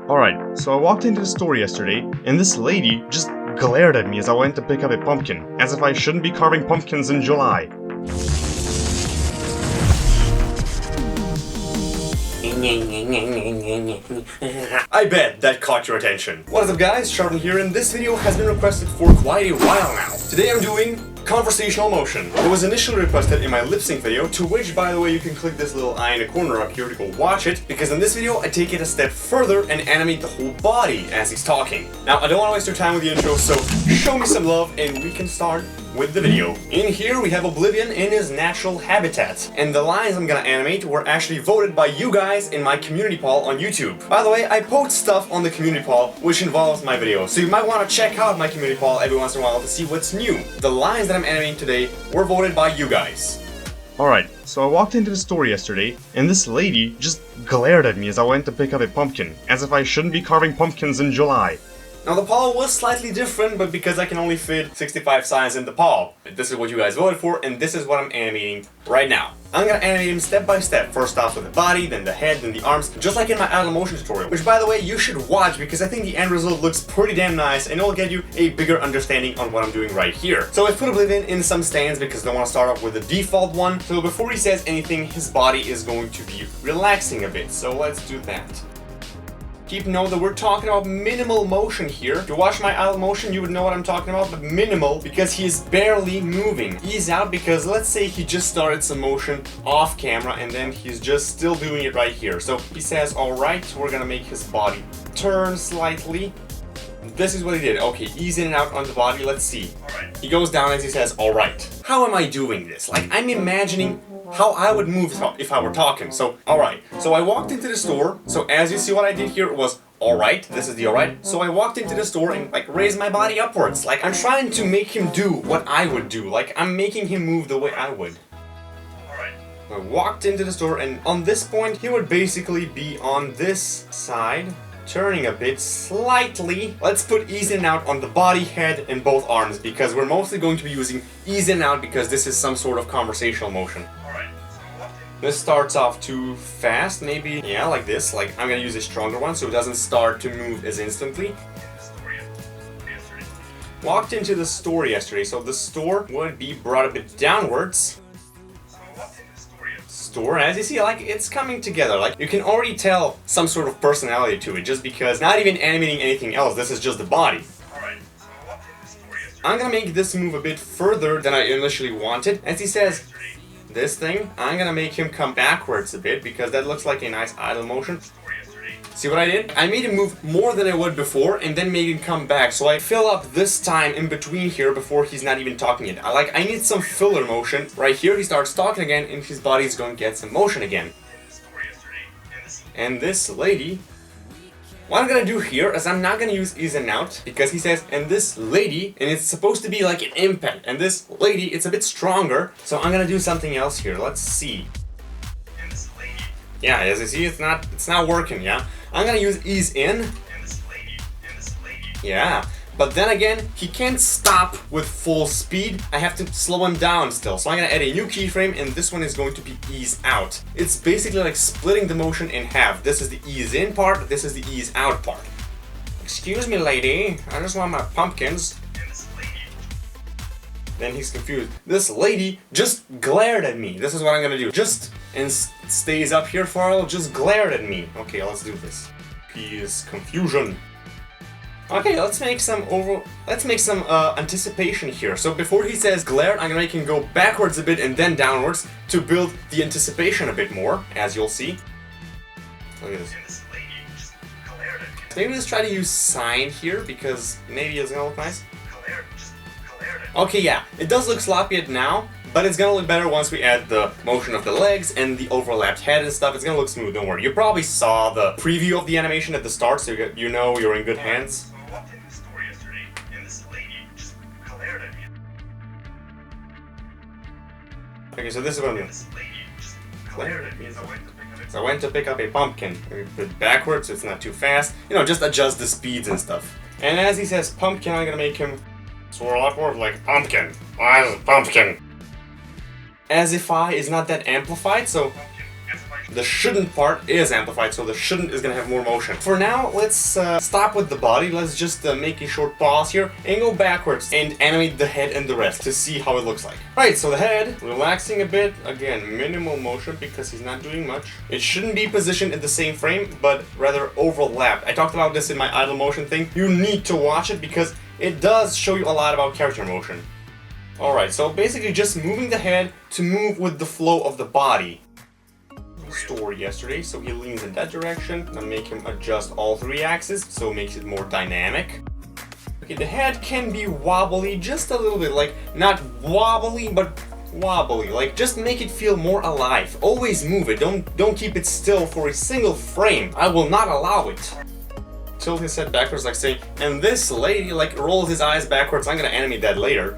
Alright, so I walked into the store yesterday, and this lady just glared at me as I went to pick up a pumpkin, as if I shouldn't be carving pumpkins in July. I bet that caught your attention. What is up guys, Sharpwind here, and this video has been requested for quite a while now. Today I'm doing conversational motion. It was initially requested in my lip sync video, to which, by the way, you can click this little eye in the corner up here to go watch it, because in this video I take it a step further and animate the whole body as he's talking. Now, I don't want to waste your time with the intro, so show me some love and we can start with the video. In here we have Oblivion in his natural habitat, and the lines I'm gonna animate were actually voted by you guys in my community poll on YouTube. By the way, I post stuff on the community poll which involves my videos, so you might want to check out my community poll every once in a while to see what's new. The lines that I'm animating today were voted by you guys. Alright, so I walked into the store yesterday, and this lady just glared at me as I went to pick up a pumpkin, as if I shouldn't be carving pumpkins in July. Now the poll was slightly different, but because I can only fit 65 signs in the poll, this is what you guys voted for, and this is what I'm animating right now. I'm gonna animate him step by step, first off with the body, then the head, then the arms, just like in my idle motion tutorial, which by the way you should watch because I think the end result looks pretty damn nice and it'll get you a bigger understanding on what I'm doing right here. So I put Oblivion in some stands because I want to start off with the default one, so before he says anything his body is going to be relaxing a bit, so let's do that. Keep note that we're talking about minimal motion here. If you watch my idle motion, you would know what I'm talking about, but minimal because he is barely moving. Ease out because let's say he just started some motion off camera and then he's just still doing it right here. So he says, alright, we're gonna make his body turn slightly. This is what he did. Okay, ease in and out on the body, let's see. Alright. He goes down as he says, alright. How am I doing this? Like, I'm imagining how I would move if I were talking. So, alright. So I walked into the store. So as you see what I did here was, alright, this is the alright. So I walked into the store and like raised my body upwards. Like I'm trying to make him do what I would do. Like I'm making him move the way I would. Alright. I walked into the store and on this point he would basically be on this side, turning a bit slightly. Let's put ease in and out on the body, head, and both arms because we're mostly going to be using ease in and out because this is some sort of conversational motion. Alright. This starts off too fast, maybe, yeah, like this. Like I'm gonna use a stronger one so it doesn't start to move as instantly. Walked into the store yesterday, so the store would be brought a bit downwards. Store, as you see, like it's coming together. Like you can already tell some sort of personality to it just because not even animating anything else, this is just the body. Alright, so I'm gonna make this move a bit further than I initially wanted. As he says, this thing, I'm gonna make him come backwards a bit because that looks like a nice idle motion. See what I did? I made him move more than I would before and then made him come back. So I fill up this time in between here before he's not even talking yet. I need some filler motion. Right here he starts talking again and his body's going to get some motion again. And this lady, what I'm gonna do here is I'm not gonna use ease and out because he says, and this lady, and it's supposed to be like an impact, and this lady, it's a bit stronger. So I'm gonna do something else here. Let's see. Yeah, as you see, it's not working, yeah? I'm gonna use ease in. Yeah, but then again, he can't stop with full speed. I have to slow him down still. So I'm gonna add a new keyframe, and this one is going to be ease out. It's basically like splitting the motion in half. This is the ease in part, this is the ease out part. Excuse me, lady, I just want my pumpkins. Then he's confused. This lady just glared at me. This is what I'm gonna do. Just, and stays up here for a while, just glared at me. Okay, let's do this. He is confusion. Okay, let's make some anticipation here. So before he says glared, I'm gonna make him go backwards a bit and then downwards to build the anticipation a bit more, as you'll see. Look at this. Maybe let's try to use sign here because maybe it's gonna look nice. Okay, yeah, it does look sloppy now, but it's gonna look better once we add the motion of the legs and the overlapped head and stuff. It's gonna look smooth, don't worry. You probably saw the preview of the animation at the start, so you know you're in good hands. Okay, so this is what I'm doing. So I went to pick up a pumpkin. We put it backwards so it's not too fast. You know, just adjust the speeds and stuff. And as he says pumpkin, I'm gonna make him swirl upward like pumpkin. Why is it pumpkin? As if I is not that amplified, so the shouldn't part is amplified, so the shouldn't is gonna have more motion. For now, let's stop with the body. Let's just make a short pause here and go backwards and animate the head and the rest to see how it looks like. Right, so the head, relaxing a bit. Again, minimal motion because he's not doing much. It shouldn't be positioned in the same frame, but rather overlapped. I talked about this in my idle motion thing. You need to watch it because it does show you a lot about character motion. Alright, so basically just moving the head to move with the flow of the body. Story yesterday, so he leans in that direction. I'll make him adjust all three axes, so it makes it more dynamic. Okay, the head can be wobbly just a little bit, like not wobbly, but wobbly. Like just make it feel more alive. Always move it. Don't keep it still for a single frame. I will not allow it. Tilt his head backwards, like saying, and this lady like rolls his eyes backwards. I'm gonna animate that later.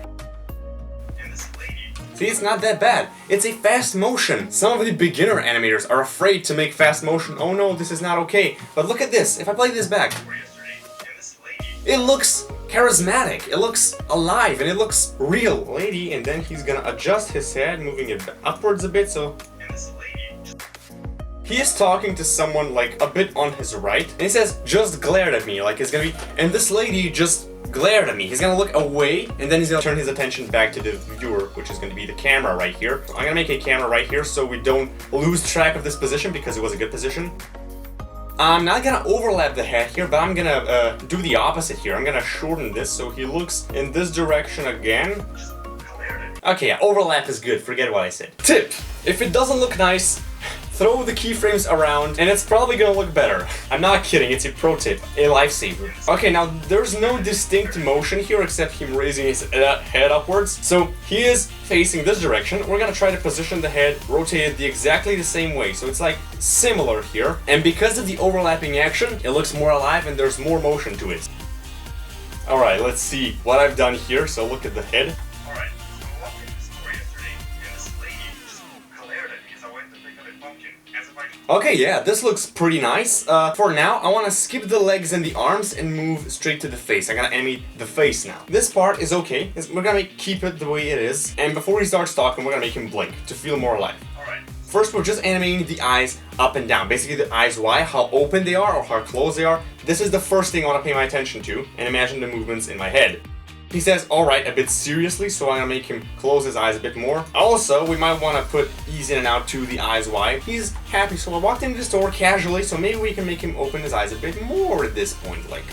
See, it's not that bad. It's a fast motion. Some of the beginner animators are afraid to make fast motion. Oh no, this is not okay. But look at this. If I play this back, it looks charismatic. It looks alive and it looks real. Lady, and then he's gonna adjust his head, moving it upwards a bit, so he is talking to someone like a bit on his right, and he says, just glared at me, like it's gonna be, and this lady just glared at me. He's gonna look away, and then he's gonna turn his attention back to the viewer, which is gonna be the camera right here. So I'm gonna make a camera right here so we don't lose track of this position because it was a good position. I'm not gonna overlap the head here, but I'm gonna do the opposite here. I'm gonna shorten this so he looks in this direction again. Okay, yeah, overlap is good, forget what I said. Tip, if it doesn't look nice, throw the keyframes around and it's probably gonna look better. I'm not kidding, it's a pro tip, a lifesaver. Okay, now there's no distinct motion here except him raising his head upwards. So he is facing this direction. We're gonna try to position the head rotated exactly the same way. So it's like similar here. And because of the overlapping action, it looks more alive and there's more motion to it. Alright, let's see what I've done here. So look at the head. Okay, yeah, this looks pretty nice. For now, I want to skip the legs and the arms and move straight to the face. I'm gonna animate the face now. This part is okay. We're gonna keep it the way it is. And before he starts talking, we're gonna make him blink to feel more alive. Alright. First, we're just animating the eyes up and down. Basically, the eyes wide, how open they are or how closed they are. This is the first thing I want to pay my attention to, and imagine the movements in my head. He says, alright, a bit seriously, so I'm gonna make him close his eyes a bit more. Also, we might want to put ease in and out to the eyes wide. He's happy, so I walked into the store casually, so maybe we can make him open his eyes a bit more at this point, like.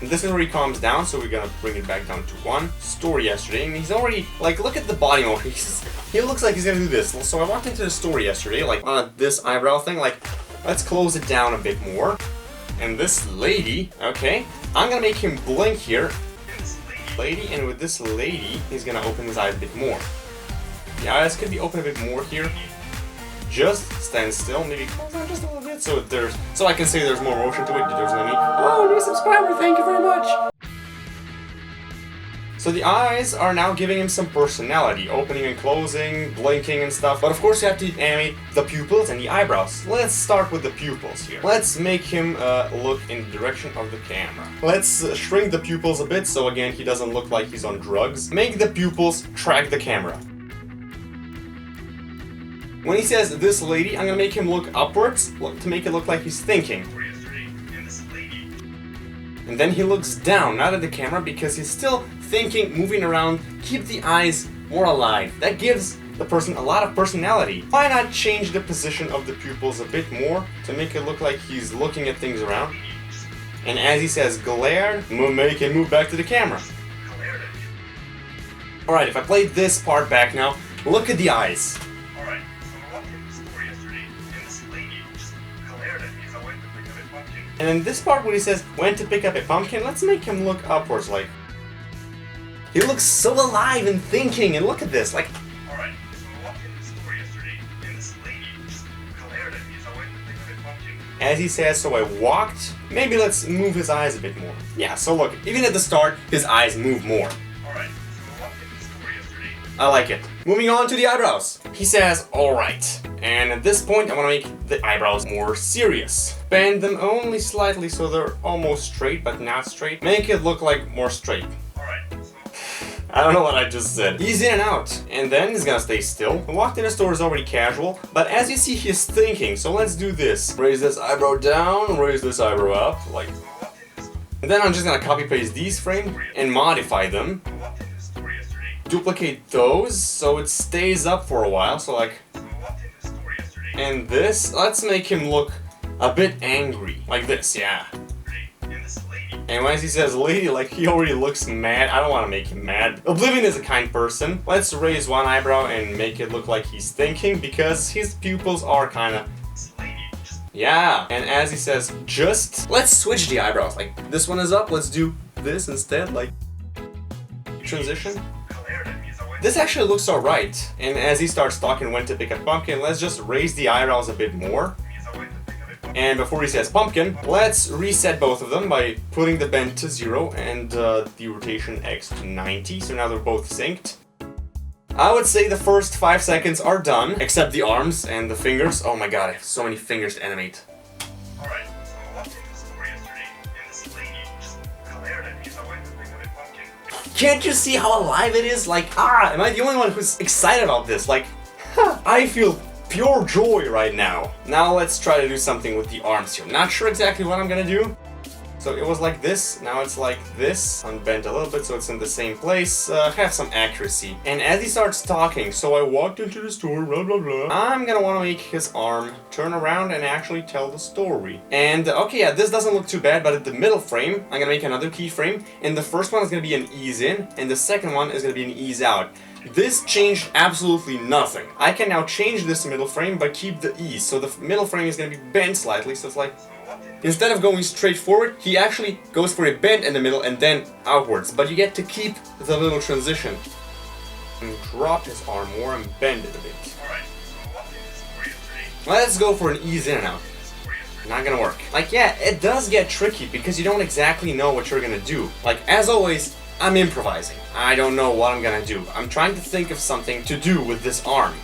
And this is where he calms down, so we're gonna bring it back down to 1. Store yesterday, and he's already, like, look at the body motion. He looks like he's gonna do this. So I walked into the store yesterday, like, on this eyebrow thing, like, let's close it down a bit more. And this lady, okay, I'm gonna make him blink here. Lady, and with this lady, he's gonna open his eyes a bit more. The eyes could be open a bit more here. Just stand still, maybe close down just a little bit, so I can say there's more motion to it. There's no need. Oh, new subscriber, thank you very much. So the eyes are now giving him some personality, opening and closing, blinking and stuff. But of course you have to animate the pupils and the eyebrows. Let's start with the pupils here. Let's make him look in the direction of the camera. Let's shrink the pupils a bit so again he doesn't look like he's on drugs. Make the pupils track the camera. When he says this lady, I'm gonna make him look upwards to make it look like he's thinking. And then he looks down, not at the camera, because he's still thinking, moving around. Keep the eyes more alive. That gives the person a lot of personality. Why not change the position of the pupils a bit more to make it look like he's looking at things around? And as he says glared, make it move back to the camera. Alright, if I play this part back now, look at the eyes. And in this part where he says, went to pick up a pumpkin, let's make him look upwards, like. He looks so alive and thinking, and look at this, like. Alright, so I walked into the store yesterday, and this lady just glared at me as I went to pick up a pumpkin. As he says, so I walked, maybe let's move his eyes a bit more. Yeah, so look, even at the start, his eyes move more. Alright, so I walked into the store yesterday. I like it. Moving on to the eyebrows. He says, alright. And at this point, I want to make the eyebrows more serious. Bend them only slightly so they're almost straight, but not straight. Make it look like more straight. Alright. I don't know what I just said. He's in and out, and then he's gonna stay still. Walked in the store is already casual, but as you see, he's thinking, so let's do this. Raise this eyebrow down, raise this eyebrow up, like... And then I'm just gonna copy paste these frames and modify them. Duplicate those, so it stays up for a while, so like... And this, let's make him look a bit angry, like this, yeah. And when he says lady, like he already looks mad. I don't want to make him mad. Oblivion is a kind person. Let's raise one eyebrow and make it look like he's thinking, because his pupils are kind of... Yeah, and as he says, just... Let's switch the eyebrows. Like, this one is up, let's do this instead, like... Transition. This actually looks alright. And as he starts talking when to pick a pumpkin, let's just raise the eyebrows a bit more. And before he says pumpkin, let's reset both of them by putting the bend to 0 and the rotation X to 90, so now they're both synced. I would say the first 5 seconds are done, except the arms and the fingers. Oh my god, I have so many fingers to animate. Alright, so I walked into the store yesterday, and this lady just glared at me, so I went to pick up a pumpkin. Can't you see how alive it is? Like, am I the only one who's excited about this? Like, I feel pure joy right now. Now let's try to do something with the arms here. Not sure exactly what I'm gonna do. So it was like this, now it's like this. Unbent a little bit so it's in the same place. Have some accuracy. And as he starts talking, so I walked into the store, blah blah blah. I'm gonna wanna make his arm turn around and actually tell the story. And okay, yeah, this doesn't look too bad, but at the middle frame, I'm gonna make another keyframe. And the first one is gonna be an ease in, and the second one is gonna be an ease out. This changed absolutely nothing. I can now change this middle frame but keep the ease. So the middle frame is going to be bent slightly, so it's like... Instead of going straight forward, he actually goes for a bend in the middle and then outwards. But you get to keep the little transition. And drop his arm more and bend it a bit. Let's go for an ease in and out. Not gonna work. Like, yeah, it does get tricky because you don't exactly know what you're gonna do. Like, as always, I'm improvising. I don't know what I'm gonna do. I'm trying to think of something to do with this arm.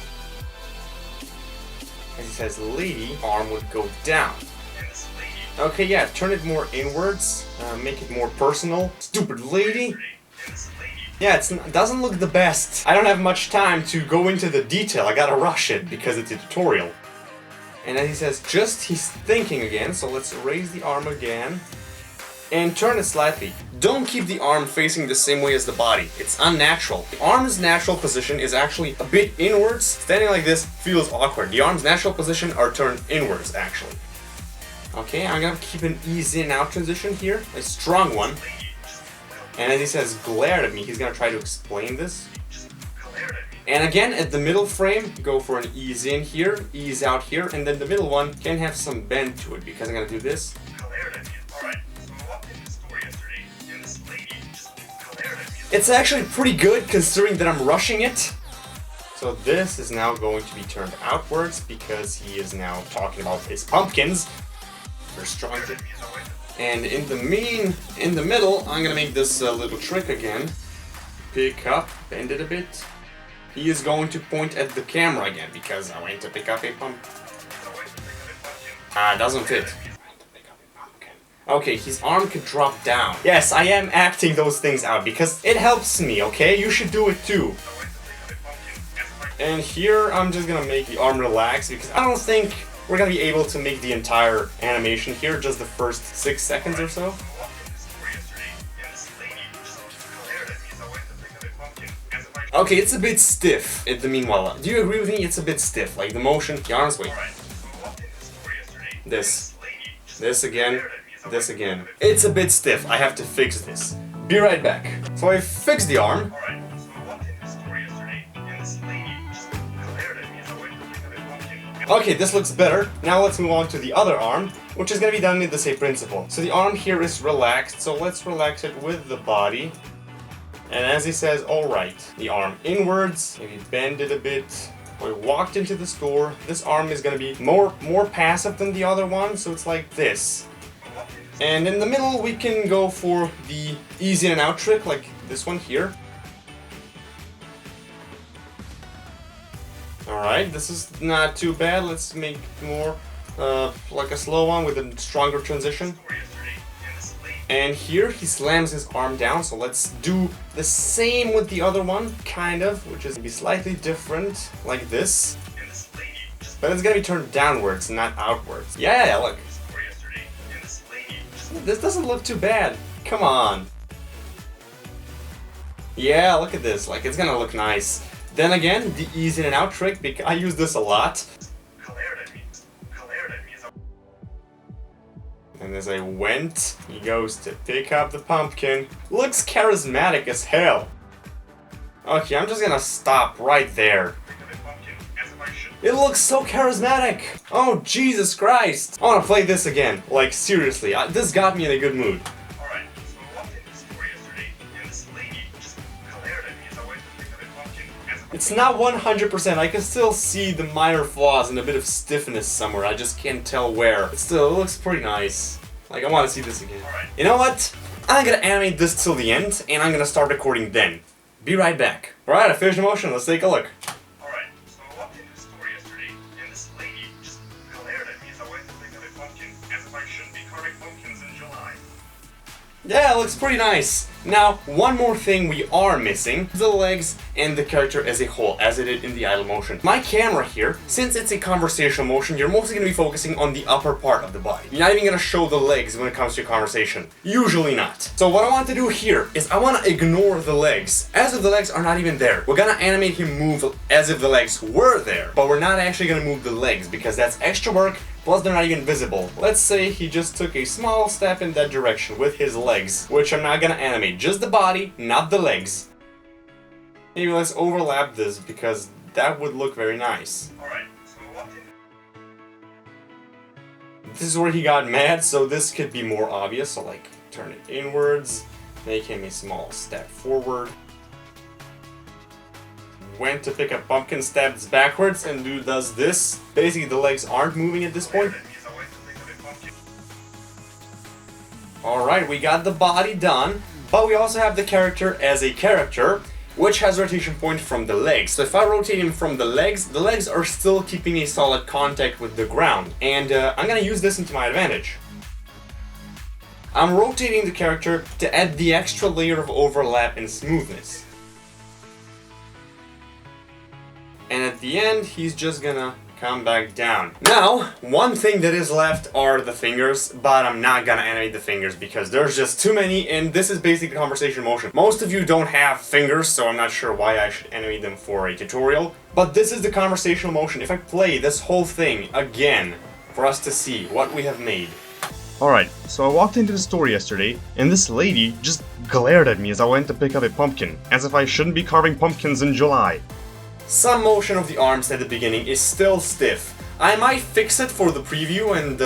As he says lady, arm would go down. Okay, yeah, turn it more inwards. Make it more personal. Stupid lady. Yeah, it doesn't look the best. I don't have much time to go into the detail. I gotta rush it because it's a tutorial. And then he says just he's thinking again, so let's raise the arm again. And turn it slightly. Don't keep the arm facing the same way as the body. It's unnatural. The arm's natural position is actually a bit inwards. Standing like this feels awkward. The arm's natural position are turned inwards, actually. Okay, I'm gonna keep an ease in out transition here. A strong one. And as he says glared at me, he's gonna try to explain this. And again, at the middle frame, go for an ease in here, ease out here, and then the middle one can have some bend to it because I'm gonna do this. It's actually pretty good considering that I'm rushing it. So this is now going to be turned outwards because he is now talking about his pumpkins. They're strong. And in the middle, I'm gonna make this little trick again. Pick up, bend it a bit. He is going to point at the camera again because I went to pick up a pumpkin. Doesn't fit. Okay, his arm could drop down. Yes, I am acting those things out because it helps me, okay? You should do it too. And here, I'm just gonna make the arm relax because I don't think we're gonna be able to make the entire animation here, just the first 6 seconds or so. Okay, it's a bit stiff in the meanwhile. Do you agree with me? It's a bit stiff, like the motion, the arms, wait. This again. This again. It's a bit stiff. I have to fix this. Be right back. So I fixed the arm. Okay, this looks better. Now let's move on to the other arm, which is gonna be done with the same principle. So the arm here is relaxed, so let's relax it with the body. And as he says, alright, the arm inwards, maybe bend it a bit. We walked into the store. This arm is gonna be more passive than the other one, so it's like this. And in the middle, we can go for the easy in and out trick, like this one here. Alright, this is not too bad. Let's make more like a slow one with a stronger transition. And here he slams his arm down, so let's do the same with the other one, kind of, which is gonna be slightly different, like this. But it's gonna be turned downwards, not outwards. Yeah, look. This doesn't look too bad. Come on. Yeah, look at this. Like, it's gonna look nice. Then again, the ease in and out trick, because I use this a lot. And as I went, he goes to pick up the pumpkin. Looks charismatic as hell. Okay, I'm just gonna stop right there. It looks so charismatic! Oh, Jesus Christ! I wanna play this again. Like, seriously, this got me in a good mood. Alright, so I walked into the store yesterday, and this lady just glared at me as I went to pick up a pumpkin. It's not 100%, I can still see the minor flaws and a bit of stiffness somewhere, I just can't tell where. But still, it looks pretty nice. Like, I wanna see this again. Alright. You know what? I'm gonna animate this till the end, and I'm gonna start recording then. Be right back. Alright, I finished the motion, let's take a look. Yeah, it looks pretty nice. Now, one more thing we are missing, the legs and the character as a whole, as it did in the idle motion. My camera here, since it's a conversational motion, you're mostly going to be focusing on the upper part of the body. You're not even going to show the legs when it comes to a conversation. Usually not. So what I want to do here is I want to ignore the legs, as if the legs are not even there. We're going to animate him move as if the legs were there, but we're not actually going to move the legs because that's extra work. Plus, they're not even visible. Let's say he just took a small step in that direction with his legs, which I'm not gonna animate. Just the body, not the legs. Maybe let's overlap this, because that would look very nice. Alright, so what did... This is where he got mad, so this could be more obvious. So, like, turn it inwards, make him a small step forward. Went to pick up pumpkin, steps backwards, and dude does this. Basically, the legs aren't moving at this point. Alright, we got the body done, but we also have the character as a character, which has rotation point from the legs. So if I rotate him from the legs are still keeping a solid contact with the ground. And I'm gonna use this into my advantage. I'm rotating the character to add the extra layer of overlap and smoothness. And at the end, he's just gonna come back down. Now, one thing that is left are the fingers, but I'm not gonna animate the fingers because there's just too many, and this is basically conversation motion. Most of you don't have fingers, so I'm not sure why I should animate them for a tutorial. But this is the conversational motion. If I play this whole thing again, for us to see what we have made. Alright, so I walked into the store yesterday, and this lady just glared at me as I went to pick up a pumpkin, as if I shouldn't be carving pumpkins in July. Some motion of the arms at the beginning is still stiff. I might fix it for the preview and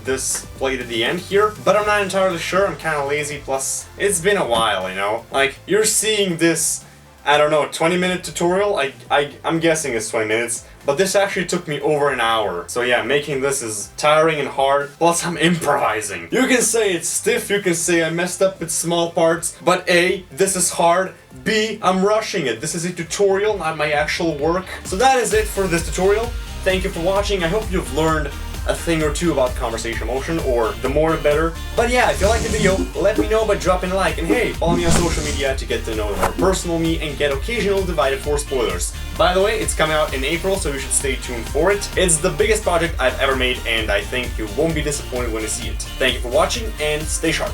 this played at the end here, but I'm not entirely sure. I'm kind of lazy, plus it's been a while, you know? Like, you're seeing this, I don't know, 20-minute tutorial? I'm guessing it's 20 minutes, but this actually took me over an hour. So yeah, making this is tiring and hard, plus I'm improvising. You can say it's stiff, you can say I messed up with small parts, but A, this is hard, B, I'm rushing it. This is a tutorial, not my actual work. So that is it for this tutorial. Thank you for watching. I hope you've learned a thing or two about conversation motion, or the more the better. But yeah, if you liked the video, let me know by dropping a like, and hey, follow me on social media to get to know the more personal me and get occasional Divided for spoilers. By the way, it's coming out in April, so you should stay tuned for it. It's the biggest project I've ever made, and I think you won't be disappointed when you see it. Thank you for watching, and stay sharp.